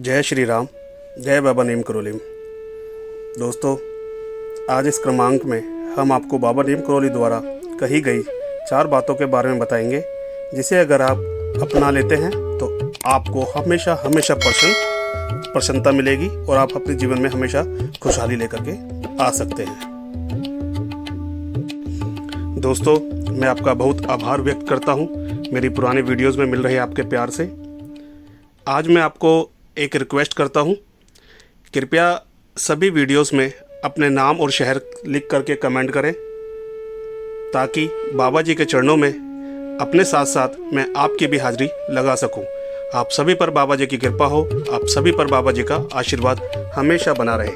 जय श्री राम, जय बाबा नीम करोली। दोस्तों, आज इस क्रमांक में हम आपको बाबा नीम करोली द्वारा कही गई 4 बातों के बारे में बताएंगे, जिसे अगर आप अपना लेते हैं तो आपको हमेशा हमेशा प्रसन्नता मिलेगी और आप अपने जीवन में हमेशा खुशहाली लेकर के आ सकते हैं। दोस्तों, मैं आपका बहुत आभार व्यक्त करता हूं मेरी पुरानी वीडियोस में मिल रहे आपके प्यार से। आज मैं आपको एक रिक्वेस्ट करता हूं, कृपया सभी वीडियोस में अपने नाम और शहर लिख करके कमेंट करें, ताकि बाबा जी के चरणों में अपने साथ साथ मैं आपकी भी हाजिरी लगा सकूं। आप सभी पर बाबा जी की कृपा हो, आप सभी पर बाबा जी का आशीर्वाद हमेशा बना रहे।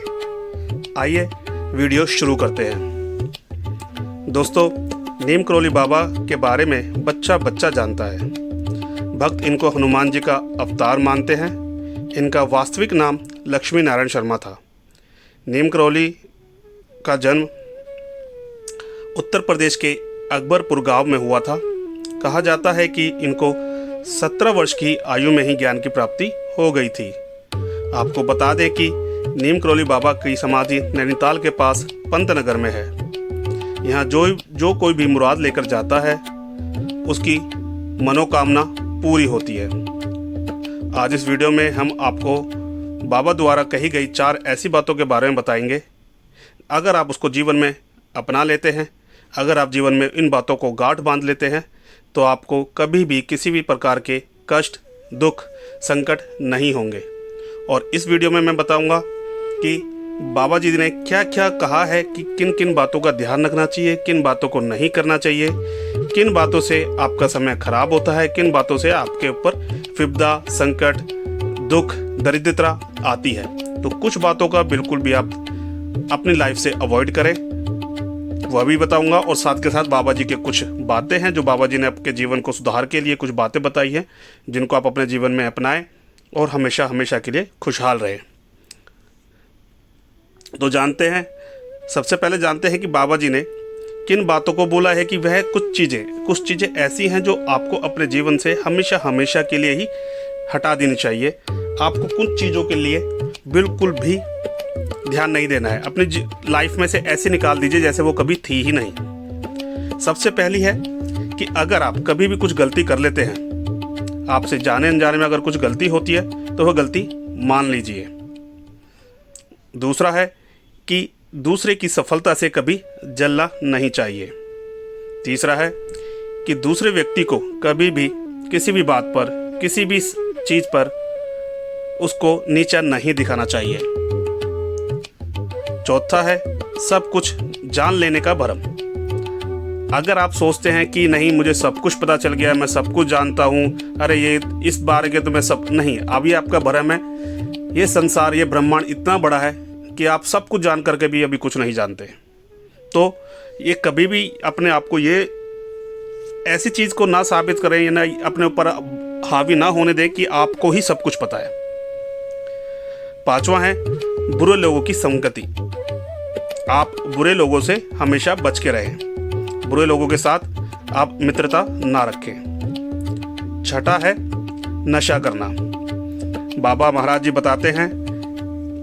आइए वीडियो शुरू करते हैं। दोस्तों, नीम करोली बाबा के बारे में बच्चा बच्चा जानता है। भक्त इनको हनुमान जी का अवतार मानते हैं। इनका वास्तविक नाम लक्ष्मी नारायण शर्मा था। नीम करोली का जन्म उत्तर प्रदेश के अकबरपुर गांव में हुआ था। कहा जाता है कि इनको 17 वर्ष की आयु में ही ज्ञान की प्राप्ति हो गई थी। आपको बता दें कि नीम करोली बाबा की समाधि नैनीताल के पास पंतनगर में है। यहाँ जो कोई भी मुराद लेकर जाता है, उसकी मनोकामना पूरी होती है। आज इस वीडियो में हम आपको बाबा द्वारा कही गई 4 ऐसी बातों के बारे में बताएंगे। अगर आप उसको जीवन में अपना लेते हैं, अगर आप जीवन में इन बातों को गांठ बांध लेते हैं, तो आपको कभी भी किसी भी प्रकार के कष्ट, दुख, संकट नहीं होंगे। और इस वीडियो में मैं बताऊंगा कि बाबा जी ने क्या क्या कहा है कि किन किन बातों का ध्यान रखना चाहिए, किन बातों को नहीं करना चाहिए, किन बातों से आपका समय खराब होता है, किन बातों से आपके ऊपर विपदा, संकट, दुख, दरिद्रता आती है। तो कुछ बातों का बिल्कुल भी आप अपनी लाइफ से अवॉइड करें, वह भी बताऊंगा। और साथ के साथ बाबा जी के कुछ बातें हैं जो बाबा जी ने आपके जीवन को सुधार के लिए कुछ बातें बताई हैं, जिनको आप अपने जीवन में अपनाएं और हमेशा हमेशा के लिए खुशहाल रहें। तो जानते हैं, सबसे पहले जानते हैं कि बाबा जी ने किन बातों को बोला है कि वह कुछ चीज़ें ऐसी हैं जो आपको अपने जीवन से हमेशा हमेशा के लिए ही हटा देनी चाहिए। आपको कुछ चीज़ों के लिए बिल्कुल भी ध्यान नहीं देना है। अपनी लाइफ में से ऐसे निकाल दीजिए जैसे वो कभी थी ही नहीं। सबसे पहली है कि अगर आप कभी भी कुछ गलती कर लेते हैं, आपसे जाने अनजाने में अगर कुछ गलती होती है तो वह गलती मान लीजिए। दूसरा है कि दूसरे की सफलता से कभी जलना नहीं चाहिए। तीसरा है कि दूसरे व्यक्ति को कभी भी किसी भी बात पर, किसी भी चीज़ पर उसको नीचा नहीं दिखाना चाहिए। चौथा है सब कुछ जान लेने का भ्रम। अगर आप सोचते हैं कि नहीं, मुझे सब कुछ पता चल गया, मैं सब कुछ जानता हूँ, अरे ये इस बारे के तो मैं सब नहीं, अभी आपका भ्रम है। ये संसार, ये ब्रह्मांड इतना बड़ा है कि आप सब कुछ जान करके भी अभी कुछ नहीं जानते। तो ये कभी भी अपने आप को ये ऐसी चीज़ को ना साबित करें या ना अपने ऊपर हावी ना होने दें कि आपको ही सब कुछ पता है। पांचवा है बुरे लोगों की संगति। आप बुरे लोगों से हमेशा बच के रहें, बुरे लोगों के साथ आप मित्रता ना रखें। छठा है नशा करना। बाबा महाराज जी बताते हैं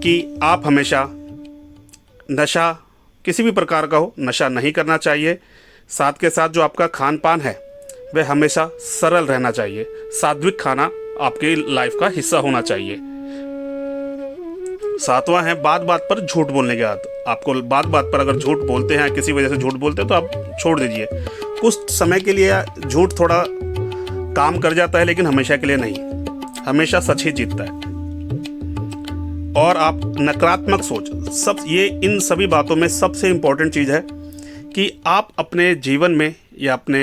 कि आप हमेशा नशा किसी भी प्रकार का हो, नशा नहीं करना चाहिए। साथ के साथ जो आपका खान पान है वह हमेशा सरल रहना चाहिए। सात्विक खाना आपकी लाइफ का हिस्सा होना चाहिए। सातवां है बात बात पर झूठ बोलने की आदत। आपको बात बात पर अगर झूठ बोलते हैं, किसी वजह से झूठ बोलते हैं, तो आप छोड़ दीजिए। कुछ समय के लिए झूठ थोड़ा काम कर जाता है, लेकिन हमेशा के लिए नहीं। हमेशा सच ही जीतता है। और आप नकारात्मक सोच, इन सभी बातों में सबसे इम्पोर्टेंट चीज़ है कि आप अपने जीवन में या अपने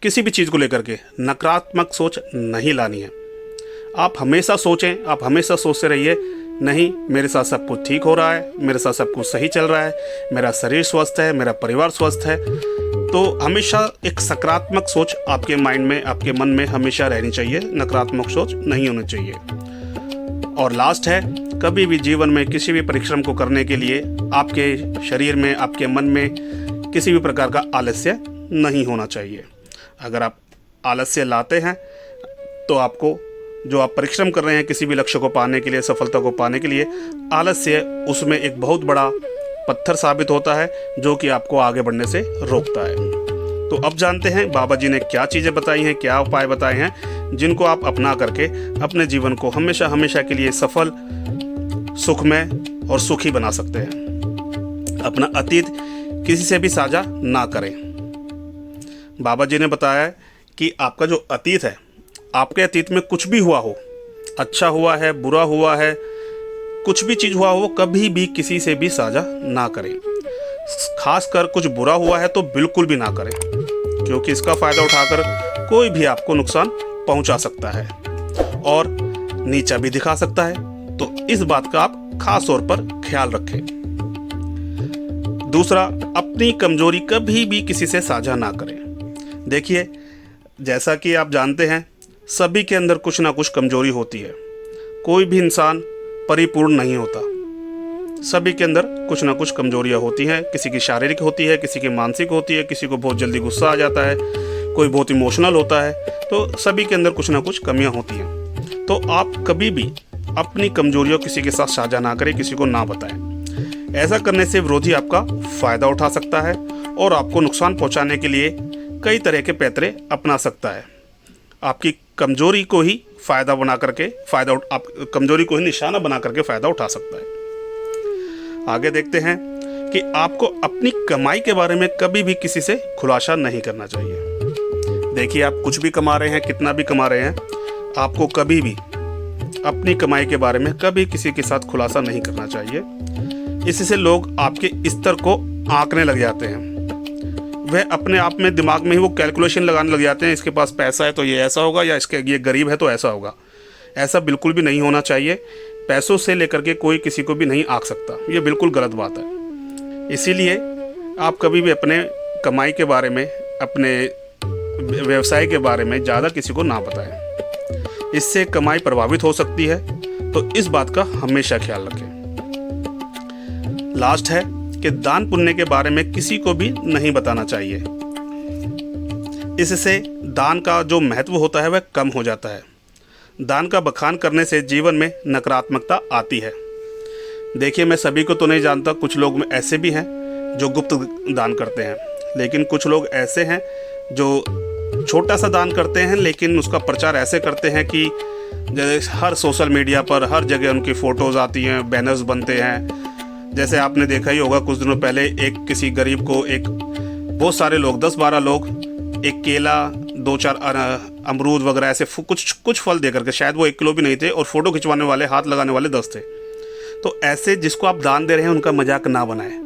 किसी भी चीज़ को लेकर के नकारात्मक सोच नहीं लानी है। आप हमेशा सोचें, आप हमेशा सोचते रहिए, नहीं, मेरे साथ सब कुछ ठीक हो रहा है, मेरे साथ सब कुछ सही चल रहा है, मेरा शरीर स्वस्थ है, मेरा परिवार स्वस्थ है। तो हमेशा एक सकारात्मक सोच आपके माइंड में, आपके मन में हमेशा रहनी चाहिए, नकारात्मक सोच नहीं होनी चाहिए। और लास्ट है, कभी भी जीवन में किसी भी परिश्रम को करने के लिए आपके शरीर में, आपके मन में किसी भी प्रकार का आलस्य नहीं होना चाहिए। अगर आप आलस्य लाते हैं तो आपको जो आप परिश्रम कर रहे हैं किसी भी लक्ष्य को पाने के लिए, सफलता को पाने के लिए, आलस्य उसमें एक बहुत बड़ा पत्थर साबित होता है जो कि आपको आगे बढ़ने से रोकता है। तो अब जानते हैं बाबा जी ने क्या चीज़ें बताई हैं, क्या उपाय बताए हैं जिनको आप अपना करके अपने जीवन को हमेशा हमेशा के लिए सफल, सुखमय और सुखी बना सकते हैं। अपना अतीत किसी से भी साझा ना करें। बाबा जी ने बताया कि आपका जो अतीत है, आपके अतीत में कुछ भी हुआ हो, अच्छा हुआ है, बुरा हुआ है, कुछ भी चीज़ हुआ हो, कभी भी किसी से भी साझा ना करें। खासकर कुछ बुरा हुआ है तो बिल्कुल भी ना करें, क्योंकि इसका फ़ायदा उठाकर कोई भी आपको नुकसान पहुंचा सकता है और नीचा भी दिखा सकता है। तो इस बात का आप खास तौर पर ख्याल रखें। दूसरा, अपनी कमजोरी कभी भी किसी से साझा ना करें। देखिए, जैसा कि आप जानते हैं, सभी के अंदर कुछ ना कुछ कमजोरी होती है। कोई भी इंसान परिपूर्ण नहीं होता। सभी के अंदर कुछ ना कुछ कमजोरियां होती हैं। किसी की शारीरिक होती है, किसी की मानसिक होती है, किसी को बहुत जल्दी गुस्सा आ जाता है, कोई बहुत इमोशनल होता है। तो सभी के अंदर कुछ ना कुछ कमियां होती हैं। तो आप कभी भी अपनी कमजोरियों किसी के साथ साझा ना करें, किसी को ना बताएं। ऐसा करने से विरोधी आपका फ़ायदा उठा सकता है और आपको नुकसान पहुंचाने के लिए कई तरह के पैतरे अपना सकता है। आपकी कमजोरी को ही फ़ायदा बना करके आप कमजोरी को ही निशाना बना करके फ़ायदा उठा सकता है। आगे देखते हैं कि आपको अपनी कमाई के बारे में कभी भी किसी से खुलासा नहीं करना चाहिए। देखिए, आप कुछ भी कमा रहे हैं, कितना भी कमा रहे हैं, आपको कभी भी अपनी कमाई के बारे में कभी किसी के साथ खुलासा नहीं करना चाहिए। इससे लोग आपके स्तर को आंकने लग जाते हैं। वह अपने आप में दिमाग में ही वो कैलकुलेशन लगाने लग जाते हैं, इसके पास पैसा है तो ये ऐसा होगा, या ये गरीब है तो ऐसा होगा। ऐसा बिल्कुल भी नहीं होना चाहिए। पैसों से लेकर के कोई किसी को भी नहीं आंक सकता, ये बिल्कुल गलत बात है। इसीलिए आप कभी भी अपने कमाई के बारे में, अपने व्यवसाय के बारे में ज़्यादा किसी को ना बताएं। इससे कमाई प्रभावित हो सकती है, तो इस बात का हमेशा ख्याल रखें। लास्ट है कि दान पुण्य के बारे में किसी को भी नहीं बताना चाहिए। इससे दान का जो महत्व होता है वह कम हो जाता है। दान का बखान करने से जीवन में नकारात्मकता आती है। देखिए, मैं सभी को तो नहीं जानता, कुछ लोग ऐसे भी हैं जो गुप्त दान करते हैं, लेकिन कुछ लोग ऐसे हैं जो छोटा सा दान करते हैं, लेकिन उसका प्रचार ऐसे करते हैं कि जैसे हर सोशल मीडिया पर हर जगह उनकी फ़ोटोज़ आती हैं, बैनर्स बनते हैं। जैसे आपने देखा ही होगा, कुछ दिनों पहले एक किसी गरीब को बहुत सारे लोग, 10-12 लोग, एक केला, 2-4 अमरूद वगैरह ऐसे कुछ फल दे करके, शायद वो 1 किलो भी नहीं थे, और फ़ोटो खिंचवाने वाले, हाथ लगाने वाले 10 थे। तो ऐसे जिसको आप दान दे रहे हैं उनका मजाक ना बनाएं,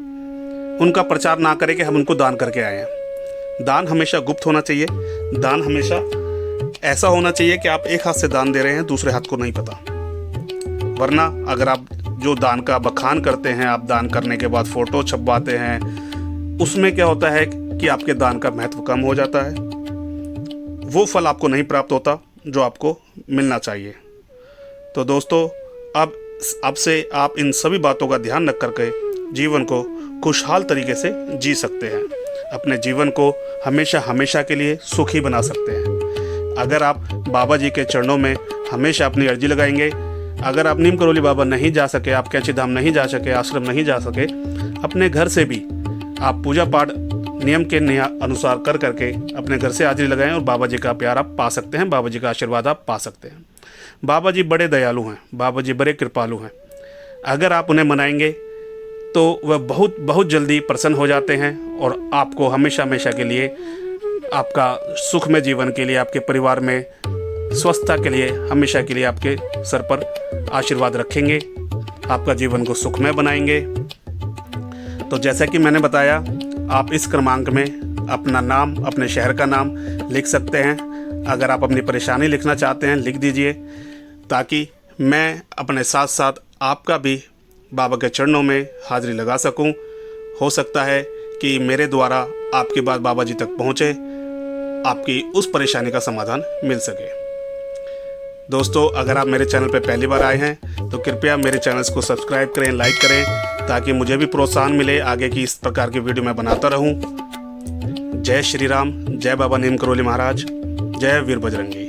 उनका प्रचार ना करें कि हम उनको दान करके आए हैं। दान हमेशा गुप्त होना चाहिए। दान हमेशा ऐसा होना चाहिए कि आप एक हाथ से दान दे रहे हैं, दूसरे हाथ को नहीं पता। वरना अगर आप जो दान का बखान करते हैं, आप दान करने के बाद फ़ोटो छपवाते हैं, उसमें क्या होता है कि आपके दान का महत्व कम हो जाता है। वो फल आपको नहीं प्राप्त होता जो आपको मिलना चाहिए। तो दोस्तों, अब से आप इन सभी बातों का ध्यान रख करके जीवन को खुशहाल तरीके से जी सकते हैं। अपने जीवन को हमेशा हमेशा के लिए सुखी बना सकते हैं। अगर आप बाबा जी के चरणों में हमेशा अपनी अर्जी लगाएंगे, अगर आप नीम करोली बाबा नहीं जा सके, आप कैंची धाम नहीं जा सके, आश्रम नहीं जा सके, अपने घर से भी आप पूजा पाठ नियम के अनुसार कर करके अपने घर से हाजिरी लगाएं और बाबा जी का प्यार आप पा सकते हैं, बाबा जी का आशीर्वाद आप पा सकते हैं। बाबा जी बड़े दयालु हैं, बाबा जी बड़े कृपालु हैं। अगर आप उन्हें मनाएंगे तो वह बहुत बहुत जल्दी प्रसन्न हो जाते हैं और आपको हमेशा हमेशा के लिए, आपका सुखमय जीवन के लिए, आपके परिवार में स्वस्थता के लिए, हमेशा के लिए आपके सर पर आशीर्वाद रखेंगे, आपका जीवन को सुखमय बनाएंगे। तो जैसा कि मैंने बताया, आप इस क्रमांक में अपना नाम, अपने शहर का नाम लिख सकते हैं। अगर आप अपनी परेशानी लिखना चाहते हैं, लिख दीजिए, ताकि मैं अपने साथ साथ आपका भी बाबा के चरणों में हाजिरी लगा सकूं। हो सकता है कि मेरे द्वारा आपकी बात बाबा जी तक पहुंचे, आपकी उस परेशानी का समाधान मिल सके। दोस्तों, अगर आप मेरे चैनल पर पहली बार आए हैं तो कृपया मेरे चैनल को सब्सक्राइब करें, लाइक करें, ताकि मुझे भी प्रोत्साहन मिले, आगे की इस प्रकार की वीडियो मैं बनाता रहूं। जय श्री राम, जय बाबा नीम करोली महाराज, जय वीर बजरंगी।